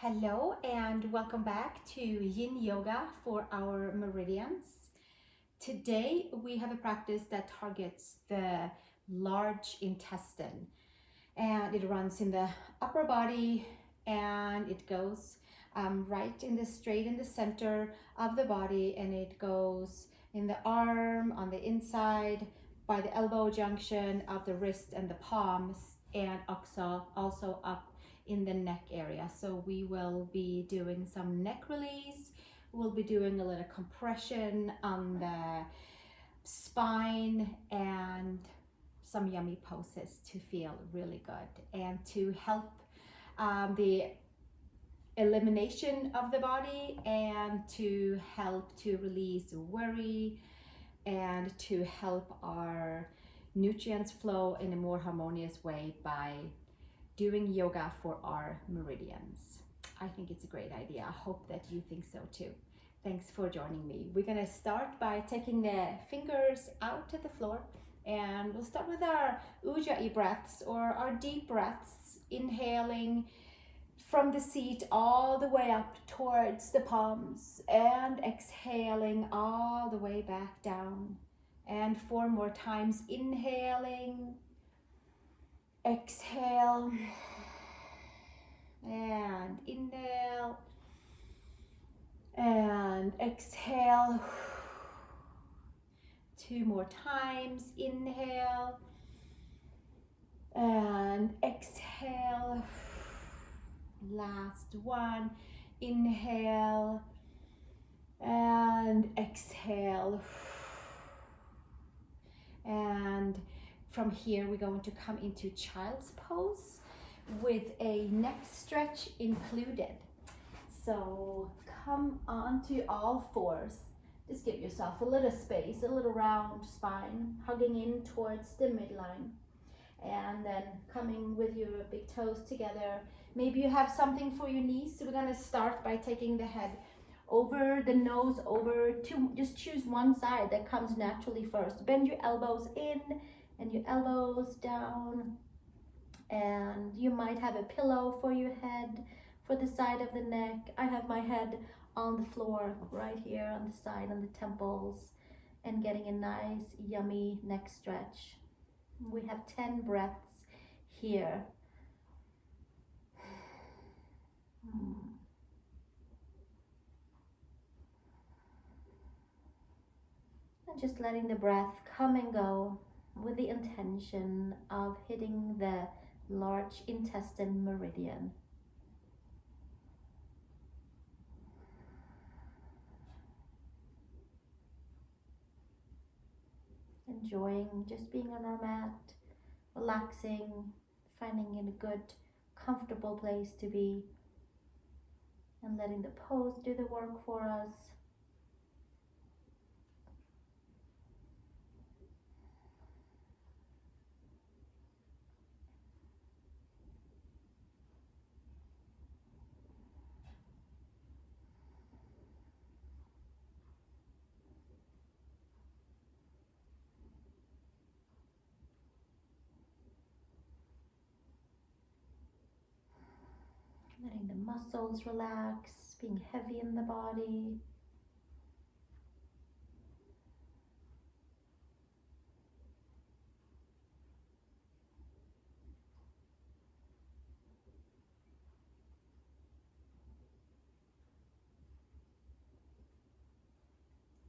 Hello and welcome back to Yin Yoga for our meridians. Today we have a practice that targets the large intestine, and it runs in the upper body and it goes right in the straight in the center of the body, and it goes in the arm, on the inside, by the elbow junction of the wrist and the palms, and also up in the neck area. So we will be doing some neck release. We'll be doing a little compression on the spine and some yummy poses to feel really good and to help the elimination of the body and to help to release worry and to help our nutrients flow in a more harmonious way by doing yoga for our meridians. I think it's a great idea. I hope that you think so too. Thanks for joining me. We're gonna start by taking the fingers out to the floor, and we'll start with our ujjayi breaths, or our deep breaths, inhaling from the seat all the way up towards the palms and exhaling all the way back down. And 4 more times, inhaling, exhale, and inhale, and exhale. 2 more times, inhale, and exhale. Last one, inhale, and exhale. And from here, we're going to come into child's pose with a neck stretch included. So come onto all fours. Just give yourself a little space, a little round spine, hugging in towards the midline. And then coming with your big toes together. Maybe you have something for your knees. So we're gonna start by taking the head over, the nose over to, just choose one side that comes naturally first. Bend your elbows in and your elbows down, and you might have a pillow for your head, for the side of the neck. I have my head on the floor right here on the side, on the temples, and getting a nice yummy neck stretch. We have 10 breaths here. And just letting the breath come and go with the intention of hitting the large intestine meridian. Enjoying just being on our mat, relaxing, finding it a good, comfortable place to be, and letting the pose do the work for us. Letting the muscles relax, being heavy in the body.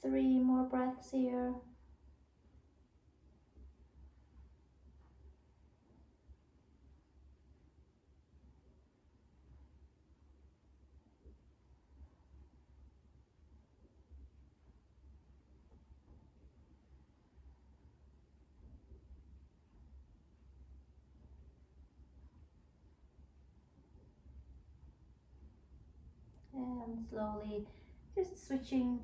Three more breaths here. And slowly just switching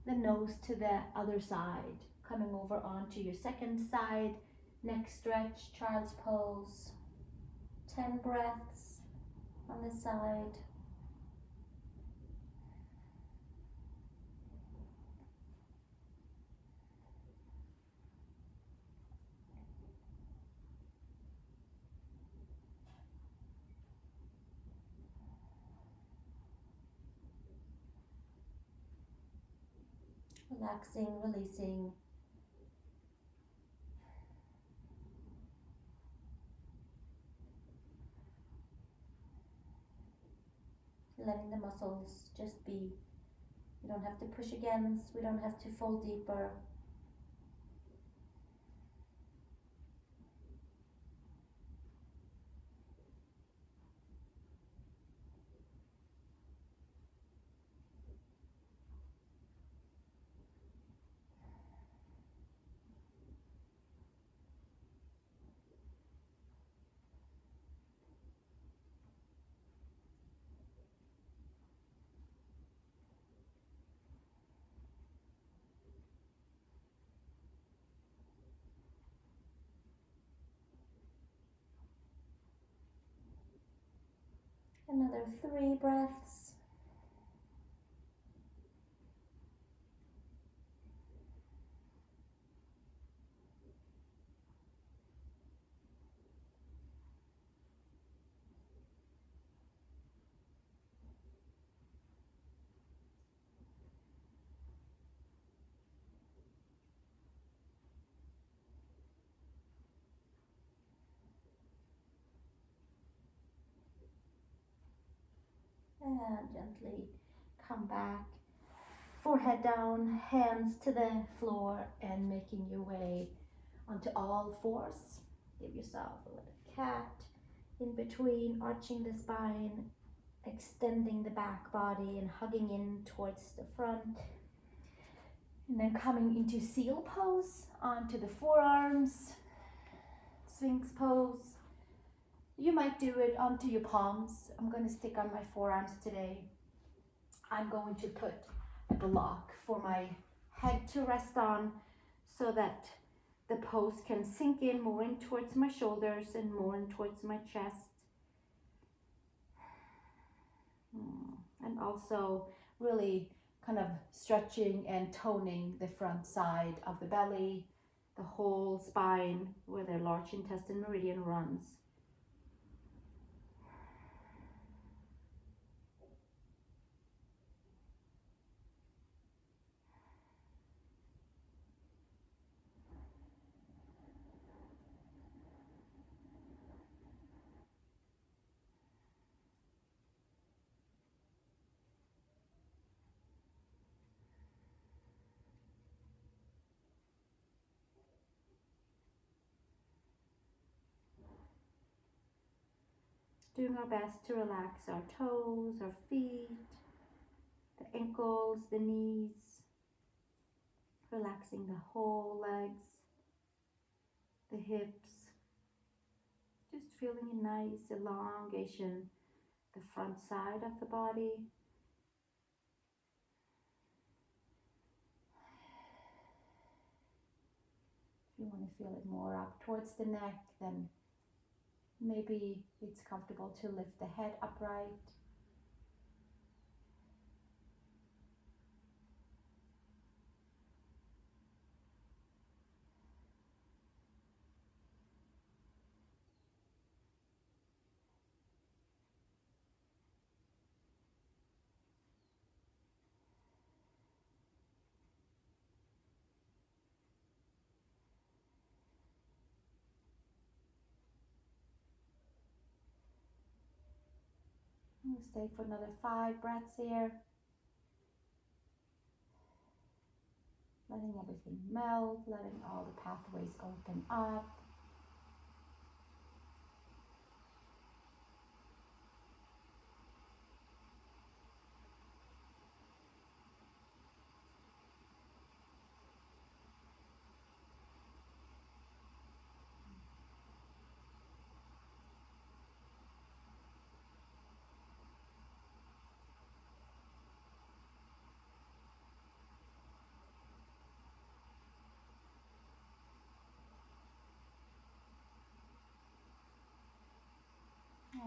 the nose to the other side, coming over onto your second side, neck stretch, child's pose. 10 breaths on this side. Relaxing, releasing. Letting the muscles just be. We don't have to push against, we don't have to fall deeper. Another 3 breaths. And gently come back. Forehead down, hands to the floor, and making your way onto all fours. Give yourself a little cat in between, arching the spine, extending the back body and hugging in towards the front. And then coming into seal pose, onto the forearms, Sphinx pose. You might do it onto your palms. I'm going to stick on my forearms today. I'm going to put a block for my head to rest on so that the pose can sink in more in towards my shoulders and more in towards my chest. And also really kind of stretching and toning the front side of the belly, the whole spine where the large intestine meridian runs. Doing our best to relax our toes, our feet, the ankles, the knees, relaxing the whole legs, the hips, just feeling a nice elongation, the front side of the body. If you want to feel it more up towards the neck, then maybe it's comfortable to lift the head upright. We'll stay for another 5 breaths here. Letting everything melt, letting all the pathways open up.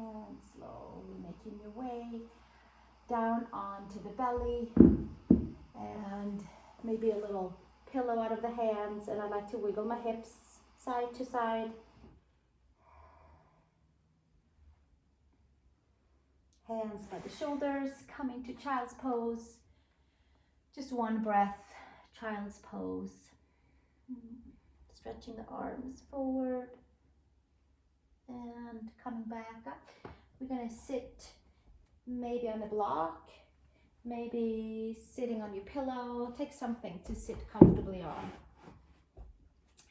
And slowly making your way down onto the belly, and maybe a little pillow out of the hands, and I like to wiggle my hips side to side. Hands by the shoulders, coming to child's pose. Just 1 breath, child's pose. Stretching the arms forward and coming back up. We're going to sit maybe on a block, maybe sitting on your pillow. Take something to sit comfortably on.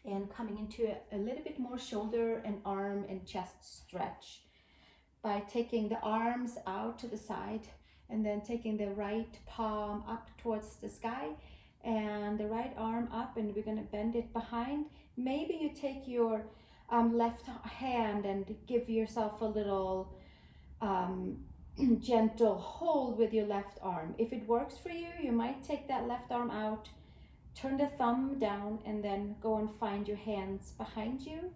And coming into a little bit more shoulder and arm and chest stretch by taking the arms out to the side and then taking the right palm up towards the sky and the right arm up, and we're going to bend it behind. Maybe you take your left hand and give yourself a little gentle hold with your left arm. If it works for you, you might take that left arm out, turn the thumb down, and then go and find your hands behind you.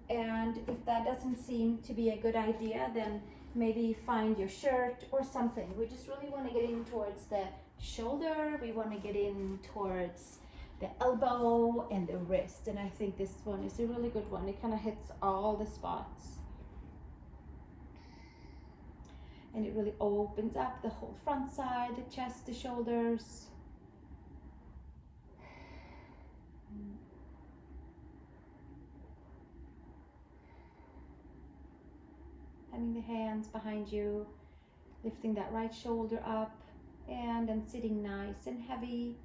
And if that doesn't seem to be a good idea, then maybe find your shirt or something. We just really want to get in towards the shoulder. We want to get in towards the elbow and the wrist. And I think this one is a really good one. It kind of hits all the spots. And it really opens up the whole front side, the chest, the shoulders. Having the hands behind you, lifting that right shoulder up, and then sitting nice and heavy.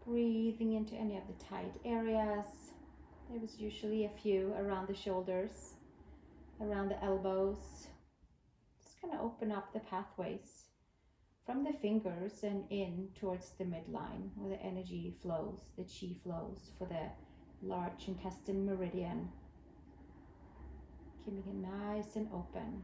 Breathing into any of the tight areas. There was usually a few around the shoulders, around the elbows. Just kind of open up the pathways from the fingers and in towards the midline where the energy flows, the chi flows for the large intestine meridian. Keeping it nice and open.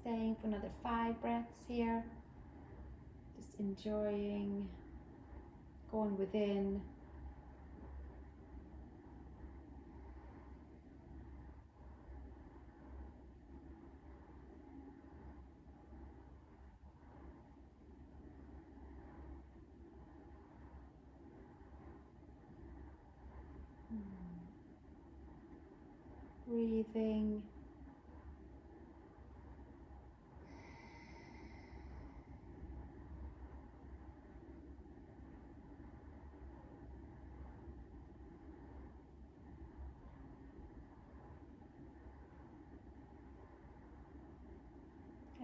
Staying for another 5 breaths here. Just enjoying, going within. Breathing.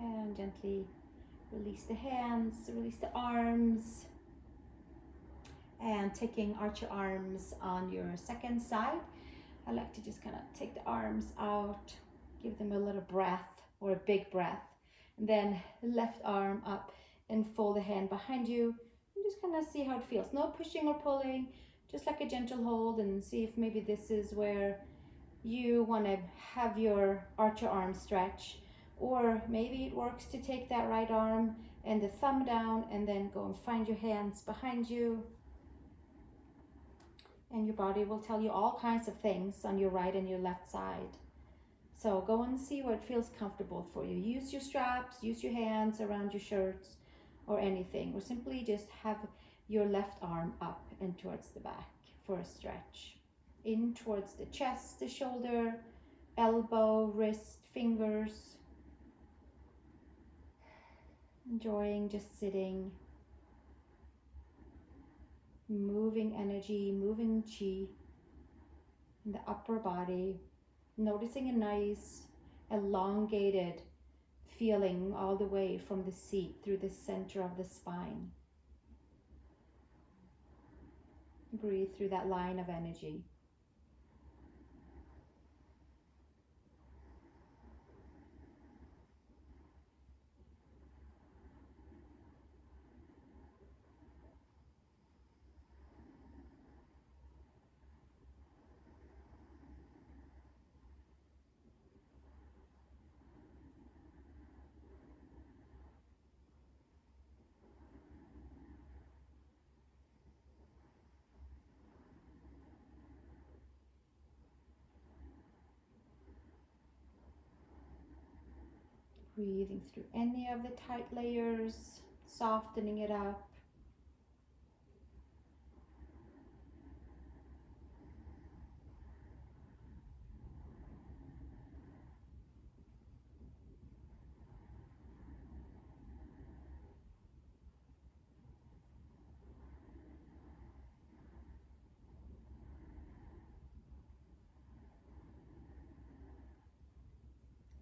And gently release the hands, release the arms. And taking arch your arms on your second side. I like to just kind of take the arms out, give them a little breath or a big breath. And then left arm up and fold the hand behind you. And just kind of see how it feels. No pushing or pulling, just like a gentle hold, and see if maybe this is where you want to have your arch your arm stretch. Or maybe it works to take that right arm and the thumb down and then go and find your hands behind you. And your body will tell you all kinds of things on your right and your left side. So go and see where it feels comfortable for you. Use your straps, use your hands around your shirts or anything. Or simply just have your left arm up and towards the back for a stretch. In towards the chest, the shoulder, elbow, wrist, fingers. Enjoying just sitting, moving energy, moving chi in the upper body, noticing a nice elongated feeling all the way from the seat through the center of the spine. Breathe through that line of energy. Breathing through any of the tight layers, softening it up.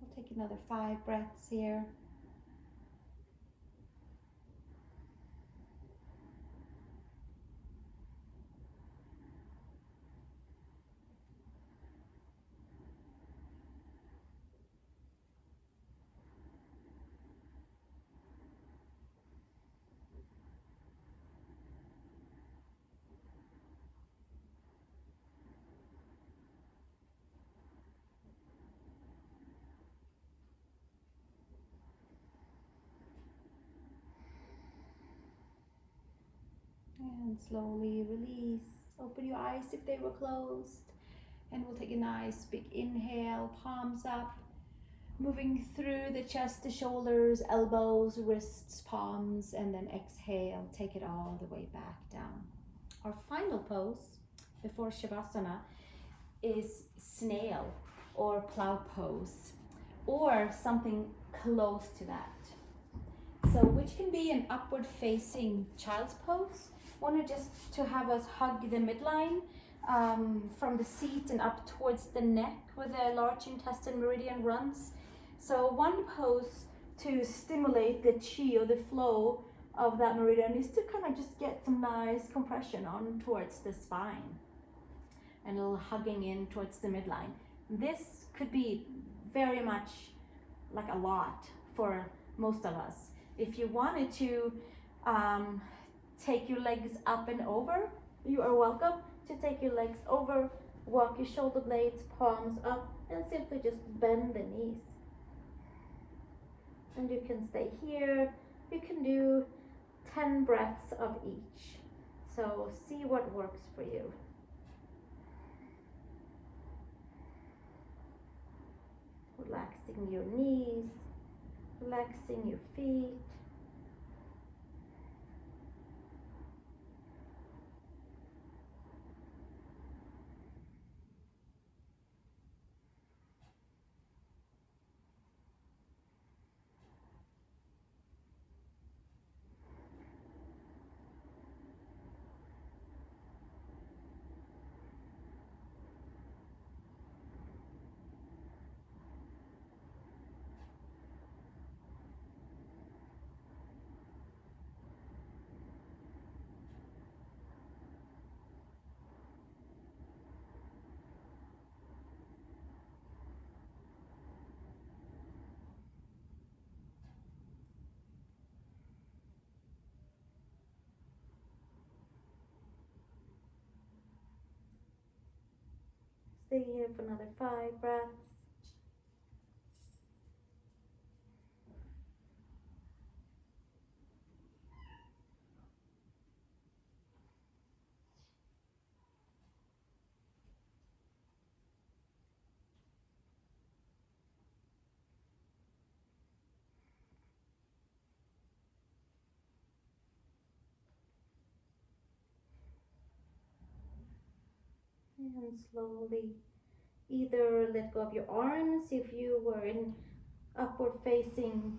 We'll take another 5 breaths here. And slowly release. Open your eyes if they were closed. And we'll take a nice big inhale, palms up. Moving through the chest, the shoulders, elbows, wrists, palms. And then exhale, take it all the way back down. Our final pose before Shavasana is snail or plow pose, or something close to that. So which can be an upward facing child's pose. Wanted just to have us hug the midline from the seat and up towards the neck where the large intestine meridian runs. So one pose to stimulate the chi or the flow of that meridian is to kind of just get some nice compression on towards the spine and a little hugging in towards the midline. This could be very much like a lot for most of us. If you wanted to take your legs up and over, you are welcome to take your legs over, walk your shoulder blades, palms up, and simply just bend the knees. And you can stay here. You can do 10 breaths of each. So see what works for you. Relaxing your knees, relaxing your feet. Stay here for another 5 breaths. And slowly either let go of your arms if you were in upward facing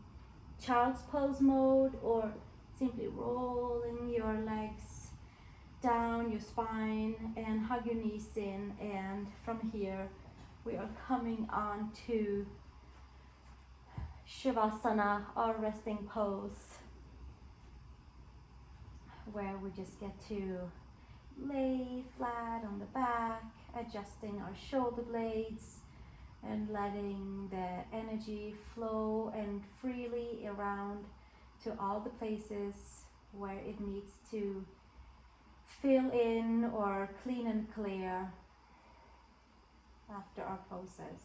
child's pose mode, or simply rolling your legs down your spine and hug your knees in. And from here we are coming on to Shavasana, our resting pose, where we just get to lay flat on the back, adjusting our shoulder blades and letting the energy flow and freely around to all the places where it needs to fill in or clean and clear after our poses.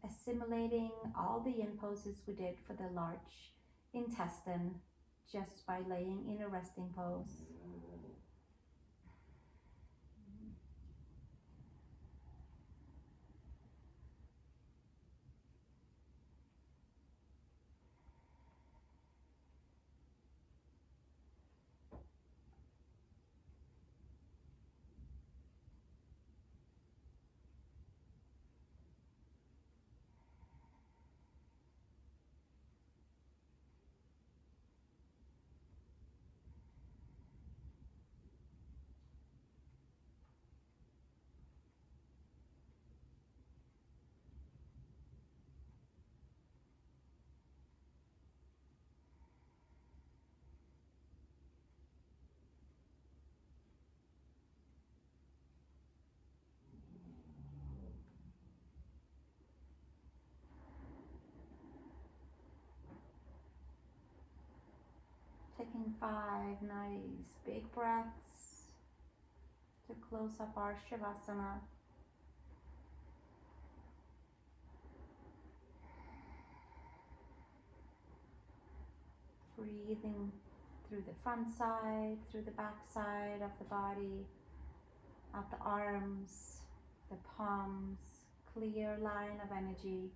Assimilating all the yin poses we did for the large intestine just by laying in a resting pose. And 5 nice big breaths to close up our Shavasana. Breathing through the front side, through the back side of the body, out the arms, the palms, clear line of energy.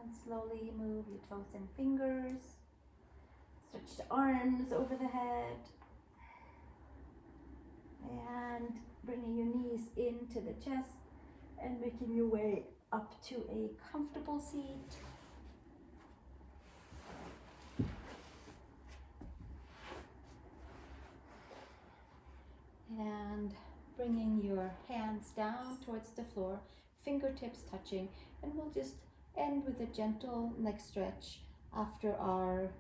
And slowly move your toes and fingers. Stretch the arms over the head. And bringing your knees into the chest and making your way up to a comfortable seat. And bringing your hands down towards the floor, fingertips touching, and we'll just end with a gentle neck stretch after our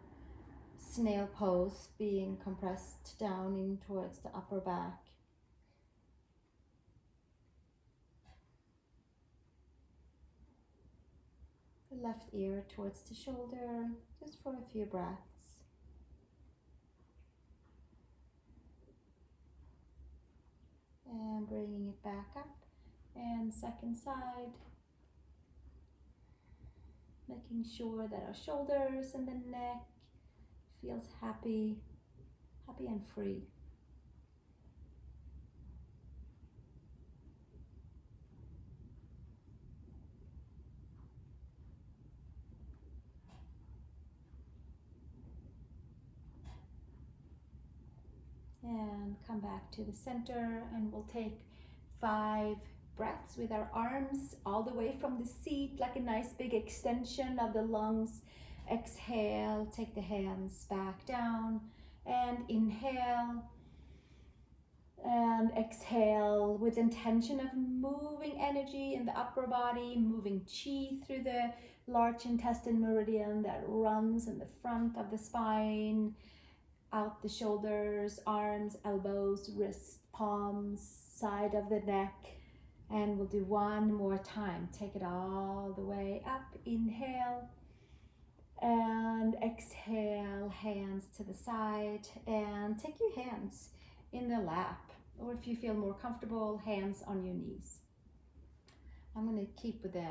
snail pose, being compressed down in towards the upper back. The left ear towards the shoulder, just for a few breaths. And bringing it back up, and second side. Making sure that our shoulders and the neck feels happy and free. And come back to the center, and we'll take 5 breaths with our arms all the way from the seat, like a nice big extension of the lungs. Exhale, take the hands back down, and inhale. And exhale with intention of moving energy in the upper body, moving chi through the large intestine meridian that runs in the front of the spine, out the shoulders, arms, elbows, wrists, palms, side of the neck. And we'll do one more time. Take it all the way up. Inhale. And exhale, hands to the side. And take your hands in the lap. Or if you feel more comfortable, hands on your knees. I'm going to keep with the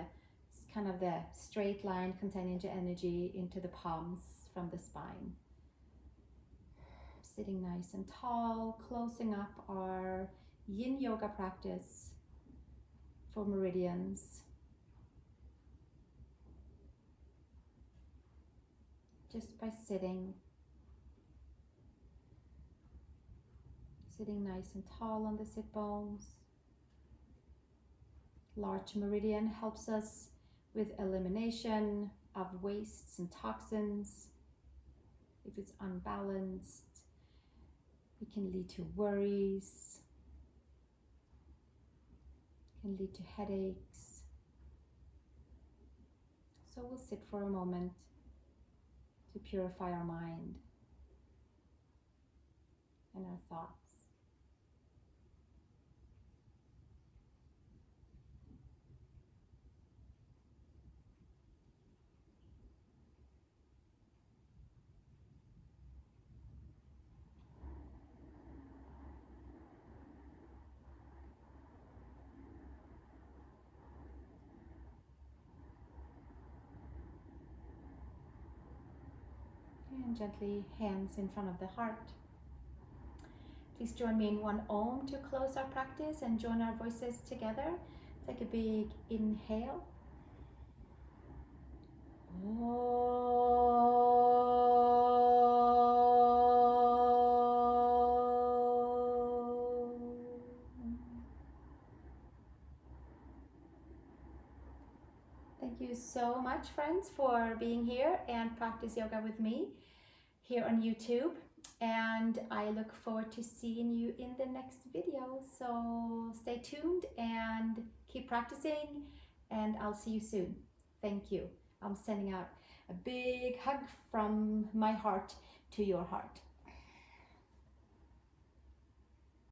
kind of the straight line containing the energy into the palms from the spine. Sitting nice and tall, closing up our Yin Yoga practice for meridians. Just by sitting nice and tall on the sit bones. Large meridian helps us with elimination of wastes and toxins. If it's unbalanced, it can lead to worries, can lead to headaches. So we'll sit for a moment to purify our mind and our thoughts. And gently, hands in front of the heart. Please join me in one Om to close our practice and join our voices together. Take a big inhale. Thank you so much, friends, for being here and practice yoga with me. here on YouTube. And I look forward to seeing you in the next video. So stay tuned and keep practicing, and I'll see you soon. Thank you. I'm sending out a big hug from my heart to your heart.